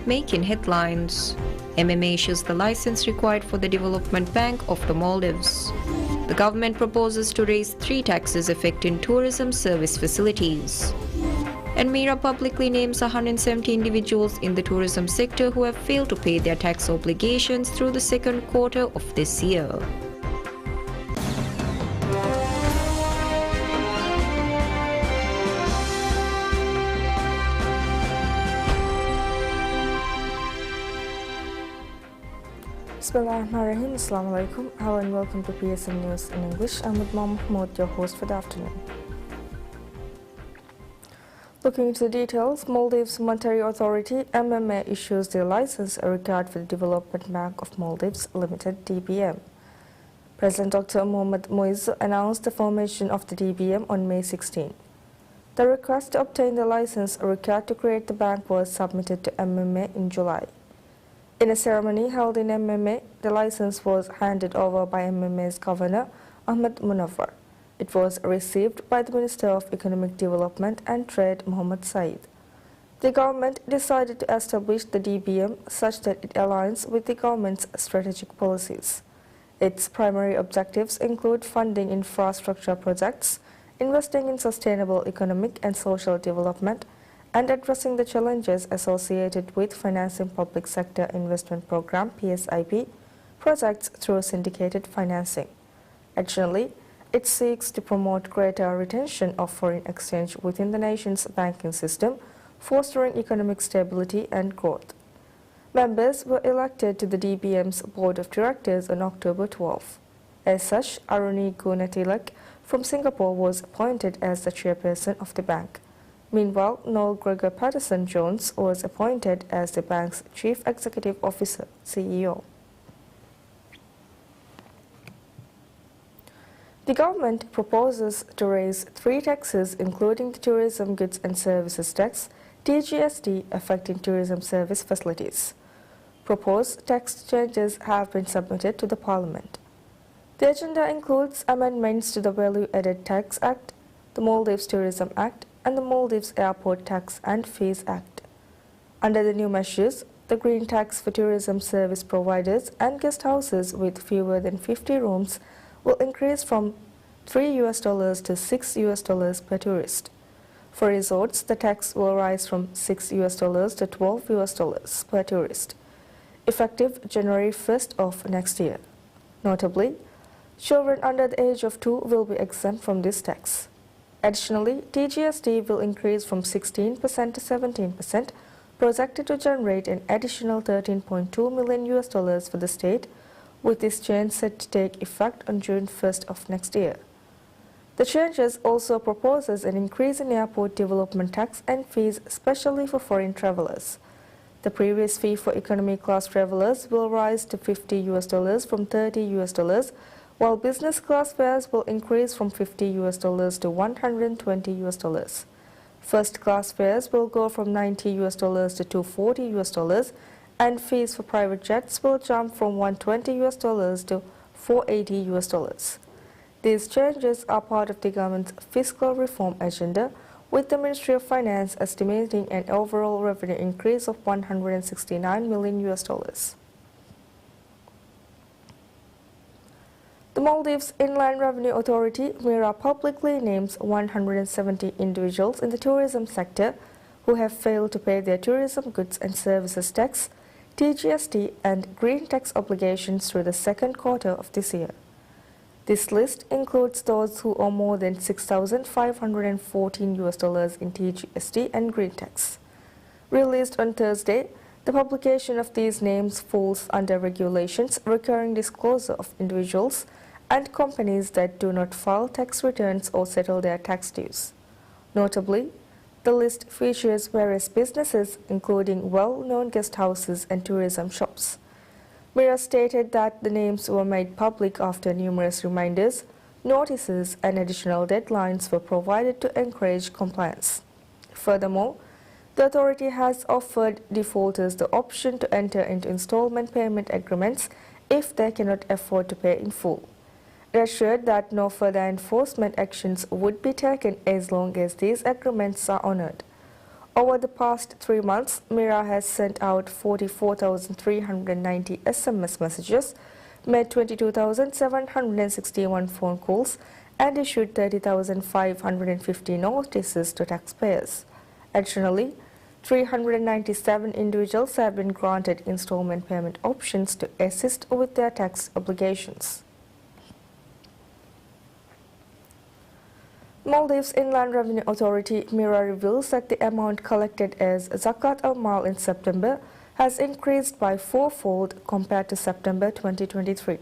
making headlines. MMA issues the license required for the Development Bank of the Maldives. The government proposes to raise 3 taxes affecting tourism service facilities. And Mira publicly names 170 individuals in the tourism sector who have failed to pay their tax obligations through the second quarter of this year. Bismillahirrahmanirrahim. Assalamu alaikum. Hello and welcome to PSMNEWS in English. I'm with Mahmoud, your host for the afternoon. Looking into the details, Maldives Monetary Authority MMA issues their license a regard for the Development Bank of Maldives Limited (DBM). President Dr. Mohamed Moiz announced the formation of the DBM on May 16. The request to obtain the license a regard to create the bank was submitted to MMA in July. In a ceremony held in MMA, the license was handed over by MMA's Governor, Ahmed Munawar. It was received by the Minister of Economic Development and Trade, Mohammed Said. The government decided to establish the DBM such that it aligns with the government's strategic policies. Its primary objectives include funding infrastructure projects, investing in sustainable economic and social development, and addressing the challenges associated with financing public sector investment program (PSIP) projects through syndicated financing. Additionally, it seeks to promote greater retention of foreign exchange within the nation's banking system, fostering economic stability and growth. Members were elected to the DBM's Board of Directors on October 12. As such, Aruni Gunatilak from Singapore was appointed as the chairperson of the bank. Meanwhile, Noel Gregor Patterson-Jones was appointed as the bank's Chief Executive Officer, CEO. The government proposes to raise 3 taxes including the Tourism Goods and Services Tax, TGST, affecting tourism service facilities. Proposed tax changes have been submitted to the Parliament. The agenda includes amendments to the Value Added Tax Act, the Maldives Tourism Act, and the Maldives Airport Tax and Fees Act. Under the new measures, the green tax for tourism service providers and guest houses with fewer than 50 rooms will increase from $3 to $6 per tourist. For resorts, the tax will rise from $6 to $12 per tourist, effective January 1st of next year. Notably, children under the age of 2 will be exempt from this tax. Additionally, TGST will increase from 16% to 17%, projected to generate an additional $13.2 million for the state, with this change set to take effect on June 1st of next year. The changes also proposes an increase in airport development tax and fees, especially for foreign travelers. The previous fee for economy class travelers will rise to $50 from $30, while business class fares will increase from $50 to $120. First class fares will go from $90 to $240, and fees for private jets will jump from $120 to $480. These changes are part of the government's fiscal reform agenda, with the Ministry of Finance estimating an overall revenue increase of $169 million. The Maldives Inland Revenue Authority, MIRA, publicly names 170 individuals in the tourism sector who have failed to pay their tourism goods and services tax, TGST, and green tax obligations through the second quarter of this year. This list includes those who owe more than $6,514 in TGST and green tax. Released on Thursday, the publication of these names falls under regulations requiring disclosure of individuals and companies that do not file tax returns or settle their tax dues. Notably, the list features various businesses, including well-known guest houses and tourism shops. MIRA stated that the names were made public after numerous reminders, notices, and additional deadlines were provided to encourage compliance. Furthermore, the authority has offered defaulters the option to enter into installment payment agreements if they cannot afford to pay in full. It assured that no further enforcement actions would be taken as long as these agreements are honored. Over the past 3 months, MIRA has sent out 44,390 SMS messages, made 22,761 phone calls, and issued 30,550 notices to taxpayers. Additionally, 397 individuals have been granted installment payment options to assist with their tax obligations. Maldives Inland Revenue Authority MIRA reveals that the amount collected as Zakat Al Mal in September has increased by fourfold compared to September 2023.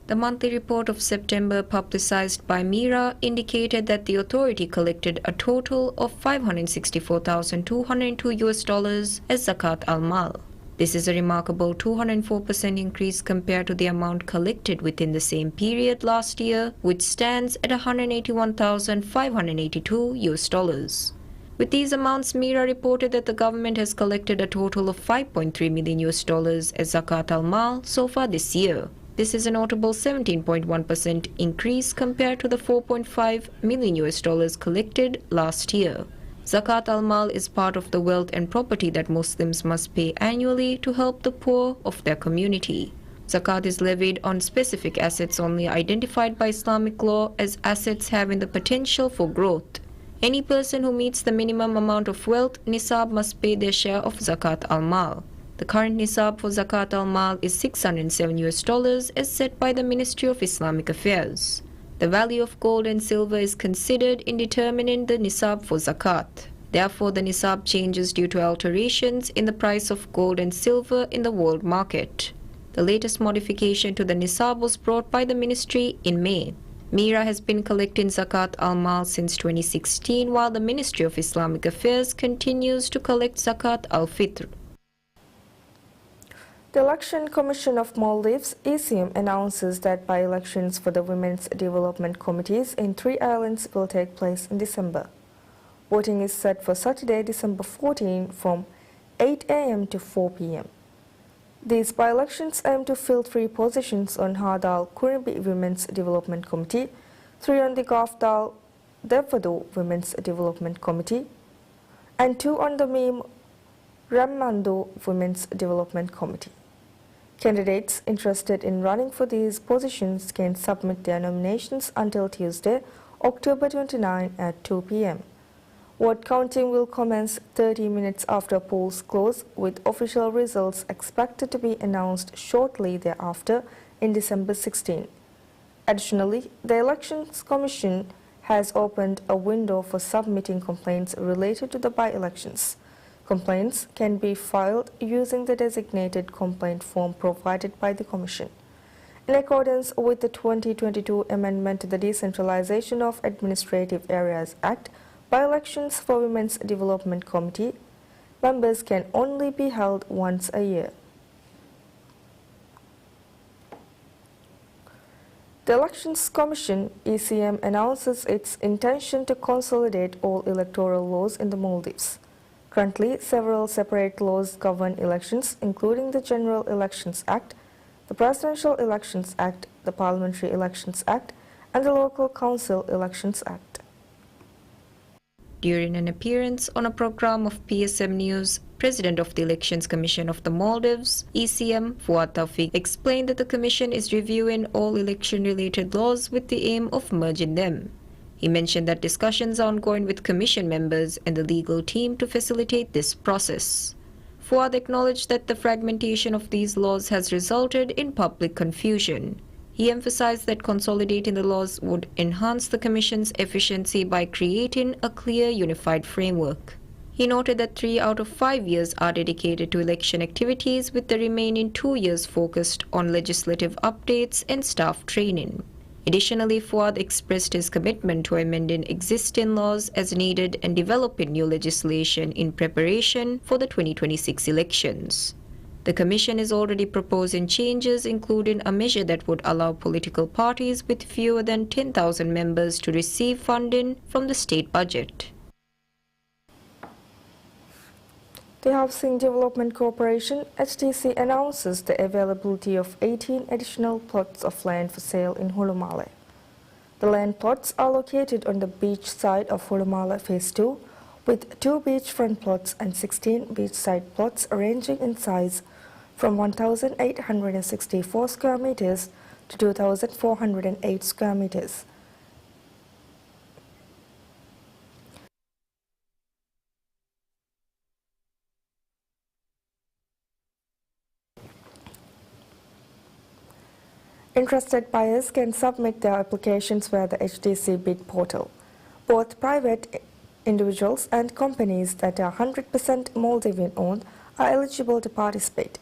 The monthly report of September publicized by MIRA indicated that the authority collected a total of $564,202 as Zakat Al Mal. This is a remarkable 204% increase compared to the amount collected within the same period last year, which stands at $181,582. With these amounts, MIRA reported that the government has collected a total of $5.3 million as Zakat Al Mal so far this year. This is a notable 17.1% increase compared to the $4.5 million collected last year. Zakat Al Mal is part of the wealth and property that Muslims must pay annually to help the poor of their community. Zakat is levied on specific assets only identified by Islamic law as assets having the potential for growth. Any person who meets the minimum amount of wealth nisab must pay their share of Zakat Al Mal. The current nisab for Zakat Al Mal is $607 as set by the Ministry of Islamic Affairs. The value of gold and silver is considered in determining the nisab for zakat. Therefore, the nisab changes due to alterations in the price of gold and silver in the world market. The latest modification to the nisab was brought by the ministry in May. MIRA has been collecting Zakat Al Mal since 2016, while the Ministry of Islamic Affairs continues to collect Zakat Al Fitr. The Election Commission of Maldives, ECM, announces that by-elections for the Women's Development Committees in 3 islands will take place in December. Voting is set for Saturday, December 14 from 8 a.m. to 4 p.m. These by-elections aim to fill 3 positions on Hadal Kuribi Women's Development Committee, 3 on the Gafdal Devadu Women's Development Committee, and 2 on the Meme Ramando Women's Development Committee. Candidates interested in running for these positions can submit their nominations until Tuesday, October 29 at 2 p.m. Vote counting will commence 30 minutes after polls close, with official results expected to be announced shortly thereafter in December 16. Additionally, the Elections Commission has opened a window for submitting complaints related to the by-elections. Complaints can be filed using the designated complaint form provided by the Commission. In accordance with the 2022 amendment to the Decentralization of Administrative Areas Act, by-elections for Women's Development Committee members can only be held once a year. The Elections Commission, ECM, announces its intention to consolidate all electoral laws in the Maldives. Currently, several separate laws govern elections, including the General Elections Act, the Presidential Elections Act, the Parliamentary Elections Act, and the Local Council Elections Act. During an appearance on a program of PSMNEWS, President of the Elections Commission of the Maldives, ECM, Fuad Tawfiq, explained that the Commission is reviewing all election-related laws with the aim of merging them. He mentioned that discussions are ongoing with Commission members and the legal team to facilitate this process. Fuad acknowledged that the fragmentation of these laws has resulted in public confusion. He emphasized that consolidating the laws would enhance the Commission's efficiency by creating a clear, unified framework. He noted that 3 out of 5 years are dedicated to election activities, with the remaining 2 years focused on legislative updates and staff training. Additionally, Fuad expressed his commitment to amending existing laws as needed and developing new legislation in preparation for the 2026 elections. The Commission is already proposing changes, including a measure that would allow political parties with fewer than 10,000 members to receive funding from the state budget. The Housing Development Corporation, HDC, announces the availability of 18 additional plots of land for sale in Hulumale. The land plots are located on the beach side of Hulumale Phase 2, with 2 beachfront plots and 16 beachside plots ranging in size from 1,864 square meters to 2,408 square meters. Interested buyers can submit their applications via the HDC bid portal. Both private individuals and companies that are 100% Maldivian owned are eligible to participate.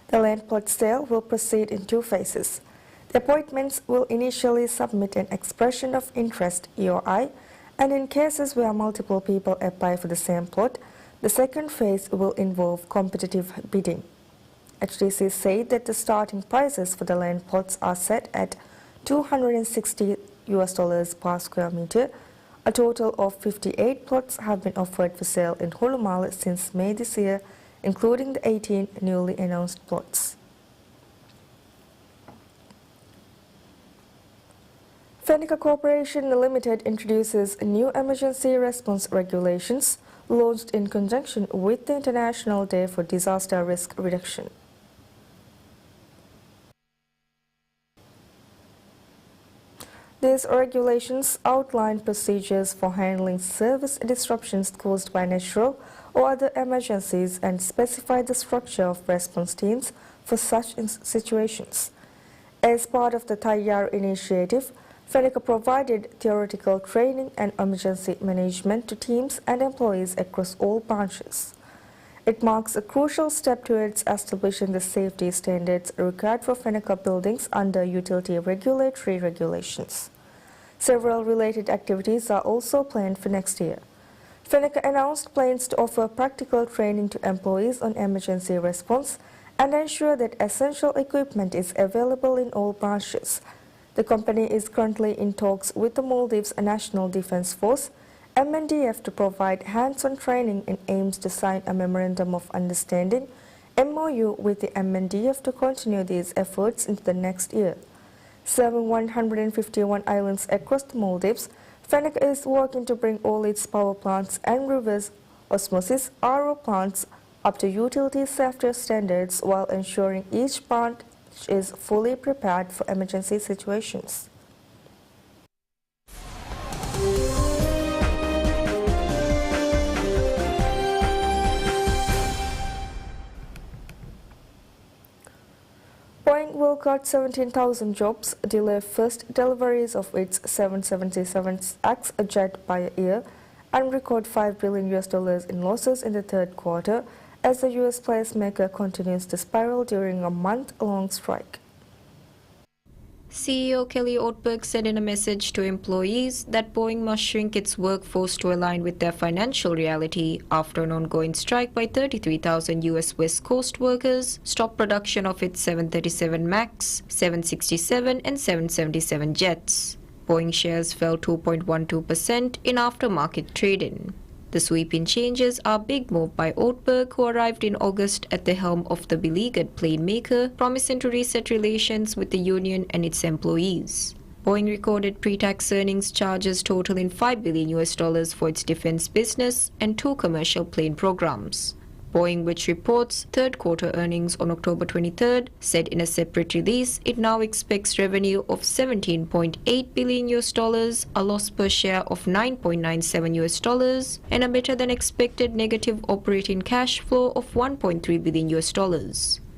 The land plot sale will proceed in 2 phases. The appointments will initially submit an expression of interest (EOI), and in cases where multiple people apply for the same plot, the second phase will involve competitive bidding. HDC said that the starting prices for the land plots are set at $260 per square meter. A total of 58 plots have been offered for sale in Mal since May this year, including the 18 newly announced plots. FICA Corporation Limited introduces new emergency response regulations launched in conjunction with the International Day for Disaster Risk Reduction. These regulations outline procedures for handling service disruptions caused by natural or other emergencies and specify the structure of response teams for such situations. As part of the Tayyar initiative, FICA provided theoretical training and emergency management to teams and employees across all branches. It marks a crucial step towards establishing the safety standards required for FICA buildings under utility regulatory regulations. Several related activities are also planned for next year. FICA announced plans to offer practical training to employees on emergency response and ensure that essential equipment is available in all branches. The company is currently in talks with the Maldives National Defense Force (MNDF) to provide hands-on training and aims to sign a Memorandum of Understanding (MOU) with the MNDF to continue these efforts into the next year. Serving 151 islands across the Maldives, FICA is working to bring all its power plants and reverse osmosis RO plants up to utility safety standards while ensuring each branch is fully prepared for emergency situations. Boeing will cut 17,000 jobs, delay first deliveries of its 777X jet by a year, and record $5 billion in losses in the third quarter as the U.S. placemaker continues to spiral during a month-long strike. CEO Kelly Ortberg said in a message to employees that Boeing must shrink its workforce to align with their financial reality after an ongoing strike by 33,000 U.S. West Coast workers stopped production of its 737 MAX, 767 and 777 jets. Boeing shares fell 2.12% in aftermarket trading. The sweeping changes are a big move by Ortberg, who arrived in August at the helm of the beleaguered plane maker, promising to reset relations with the union and its employees. Boeing recorded pre-tax earnings charges totaling $5 billion for its defense business and 2 commercial plane programs. Boeing, which reports third-quarter earnings on October 23rd, said in a separate release it now expects revenue of $17.8 billion, a loss per share of $9.97, and a better-than-expected negative operating cash flow of $1.3 billion.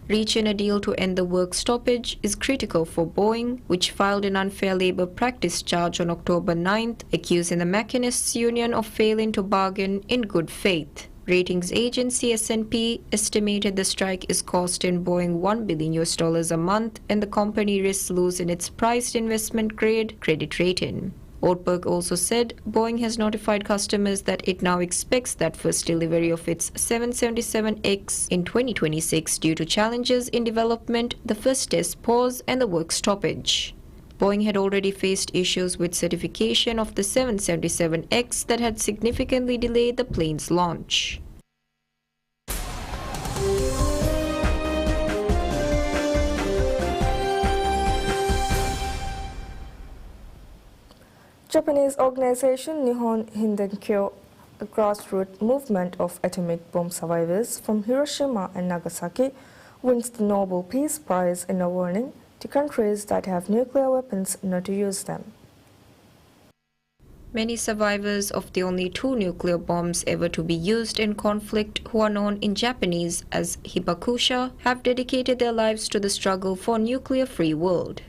Reaching a deal to end the work stoppage is critical for Boeing, which filed an unfair labor practice charge on October 9th, accusing the machinists' union of failing to bargain in good faith. Ratings agency S&P estimated the strike is costing Boeing $1 billion a month, and the company risks losing its priced investment-grade credit rating. Ortberg also said Boeing has notified customers that it now expects that first delivery of its 777X in 2026 due to challenges in development, the first test pause, and the work stoppage. Boeing had already faced issues with certification of the 777X that had significantly delayed the plane's launch. Japanese organization Nihon Hindenkyo a grassroots movement of atomic bomb survivors from Hiroshima and Nagasaki wins the Nobel Peace Prize in a warning to countries that have nuclear weapons not to use them. Many survivors of the only 2 nuclear bombs ever to be used in conflict, who are known in Japanese as hibakusha, have dedicated their lives to the struggle for a nuclear-free world.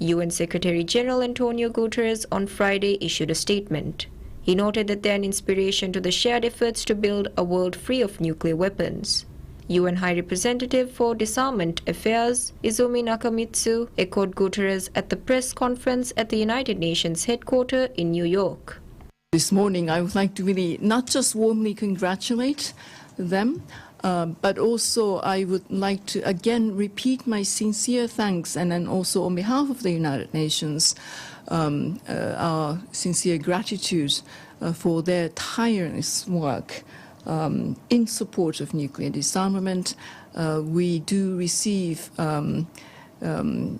UN Secretary-General Antonio Guterres on Friday issued a statement. He noted that they are an inspiration to the shared efforts to build a world free of nuclear weapons. UN High Representative for Disarmament Affairs Izumi Nakamitsu echoed Guterres at the press conference at the United Nations headquarters in New York. This morning, I would like to really not just warmly congratulate them, but also I would like to again repeat my sincere thanks, and then also on behalf of the United Nations, our sincere gratitude for their tireless work in support of nuclear disarmament. We do receive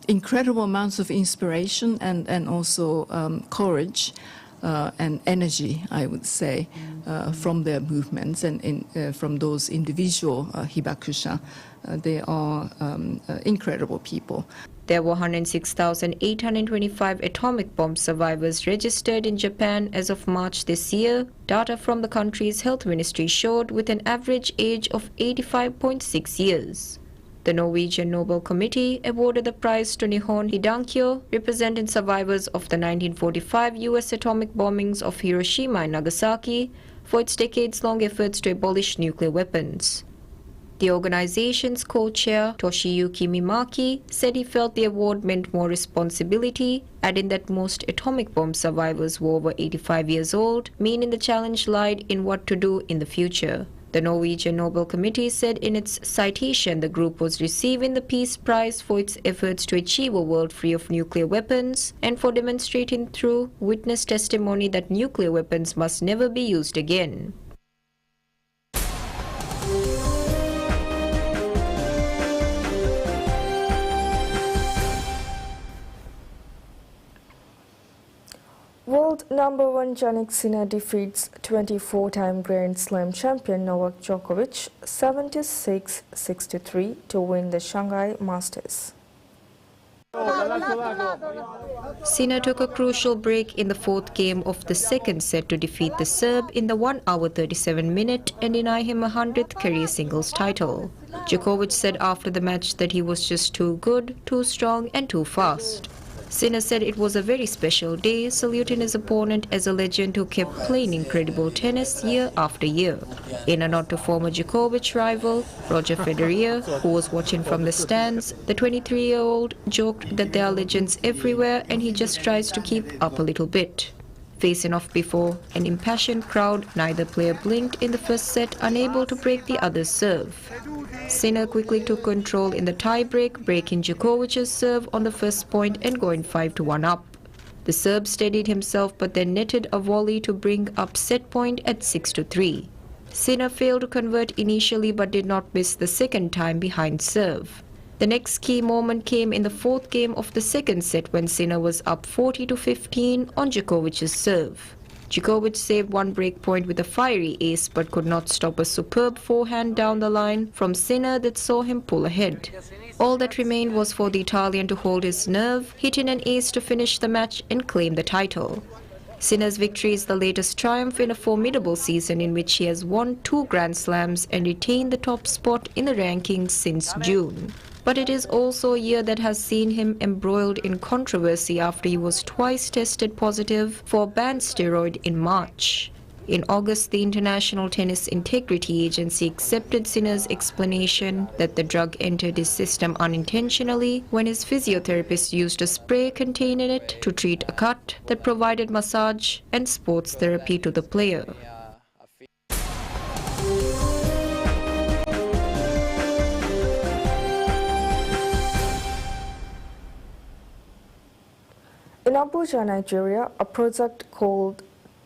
incredible amounts of inspiration and also courage and energy, I would say, from their movements and from those individual hibakusha. They are incredible people. There were 106,825 atomic bomb survivors registered in Japan as of March this year, data from the country's health ministry showed, with an average age of 85.6 years. The Norwegian Nobel Committee awarded the prize to Nihon Hidankyo, representing survivors of the 1945 U.S. atomic bombings of Hiroshima and Nagasaki, for its decades-long efforts to abolish nuclear weapons. The organization's co-chair, Toshiyuki Mimaki, said he felt the award meant more responsibility, adding that most atomic bomb survivors were over 85 years old, meaning the challenge lied in what to do in the future. The Norwegian Nobel Committee said in its citation the group was receiving the Peace Prize for its efforts to achieve a world free of nuclear weapons and for demonstrating through witness testimony that nuclear weapons must never be used again. World number 1 Jannik Sinner defeats 24-time Grand Slam champion Novak Djokovic 76-63 to win the Shanghai Masters. Sinner took a crucial break in the 4th game of the 2nd set to defeat the Serb in the 1 hour 37 minute and deny him a 100th career singles title. Djokovic said after the match that he was just too good, too strong and too fast. Sinner said it was a very special day, saluting his opponent as a legend who kept playing incredible tennis year after year. In a nod to former Djokovic rival, Roger Federer, who was watching from the stands, the 23-year-old joked that there are legends everywhere and he just tries to keep up a little bit. Facing off before an impassioned crowd, neither player blinked in the first set, unable to break the other's serve. Sinner quickly took control in the tie-break, breaking Djokovic's serve on the first point and going 5-1 up. The Serb steadied himself but then netted a volley to bring up set point at 6-3. Sinner failed to convert initially but did not miss the second time behind serve. The next key moment came in the 4th game of the 2nd set when Sinner was up 40-15 on Djokovic's serve. Djokovic saved one break point with a fiery ace but could not stop a superb forehand down the line from Sinner that saw him pull ahead. All that remained was for the Italian to hold his nerve, hitting an ace to finish the match and claim the title. Sinner's victory is the latest triumph in a formidable season in which he has won 2 Grand Slams and retained the top spot in the rankings since June. But it is also a year that has seen him embroiled in controversy after he was twice tested positive for a banned steroid in March. In August, the International Tennis Integrity Agency accepted Sinner's explanation that the drug entered his system unintentionally when his physiotherapist used a spray containing it to treat a cut that provided massage and sports therapy to the player. In Abuja, Nigeria, a project called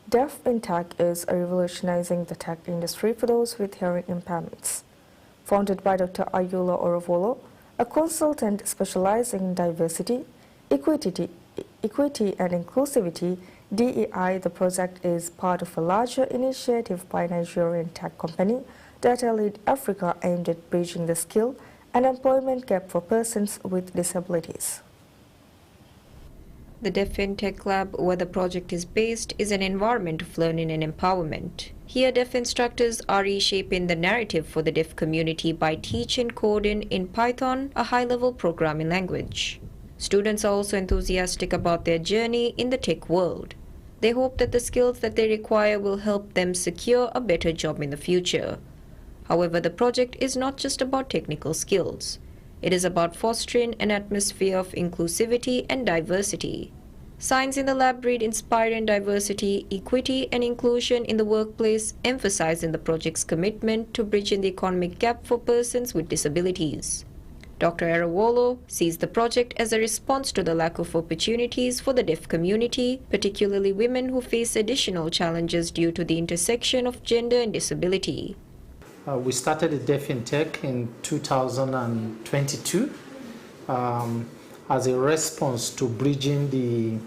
Deaf in Tech is revolutionizing the tech industry for those with hearing impairments. Founded by Dr. Ayula Orovolo, a consultant specializing in diversity, equity and inclusivity DEI, the project is part of a larger initiative by Nigerian tech company Data Lead Africa aimed at bridging the skill and employment gap for persons with disabilities. The Deaf Tech Lab, where the project is based, is an environment of learning and empowerment. Here, deaf instructors are reshaping the narrative for the deaf community by teaching coding in Python, a high-level programming language. Students are also enthusiastic about their journey in the tech world. They hope that the skills that they require will help them secure a better job in the future. However, the project is not just about technical skills. It is about fostering an atmosphere of inclusivity and diversity. Signs in the lab read inspiring diversity, equity, and inclusion in the workplace, emphasizing the project's commitment to bridging the economic gap for persons with disabilities. Dr. Arawolo sees the project as a response to the lack of opportunities for the deaf community, particularly women who face additional challenges due to the intersection of gender and disability. We started the Deaf in Tech in 2022 as a response to bridging the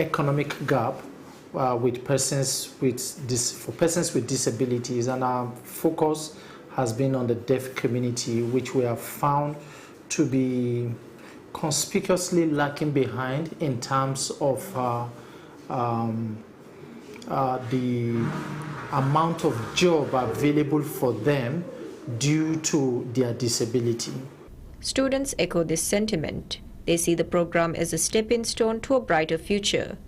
economic gap for persons with disabilities, and our focus has been on the deaf community, which we have found to be conspicuously lacking behind in terms of the amount of job available for them due to their disability. Students echo this sentiment. They see the program as a stepping stone to a brighter future.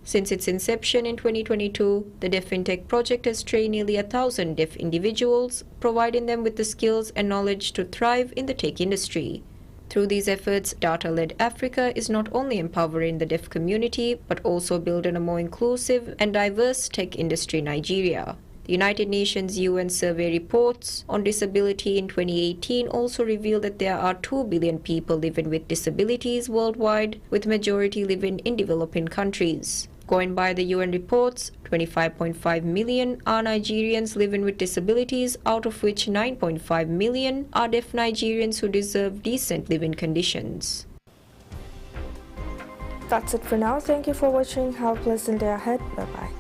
Since its inception in 2022, the Deaf in Tech project has trained nearly 1,000 deaf individuals, providing them with the skills and knowledge to thrive in the tech industry. Through these efforts, Data Led Africa is not only empowering the deaf community, but also building a more inclusive and diverse tech industry in Nigeria. The United Nations UN survey reports on disability in 2018 also revealed that there are 2 billion people living with disabilities worldwide, with majority living in developing countries. Going by the UN reports, 25.5 million are Nigerians living with disabilities, out of which 9.5 million are deaf Nigerians who deserve decent living conditions. That's it for now. Thank you for watching. Have a pleasant day ahead. Bye-bye.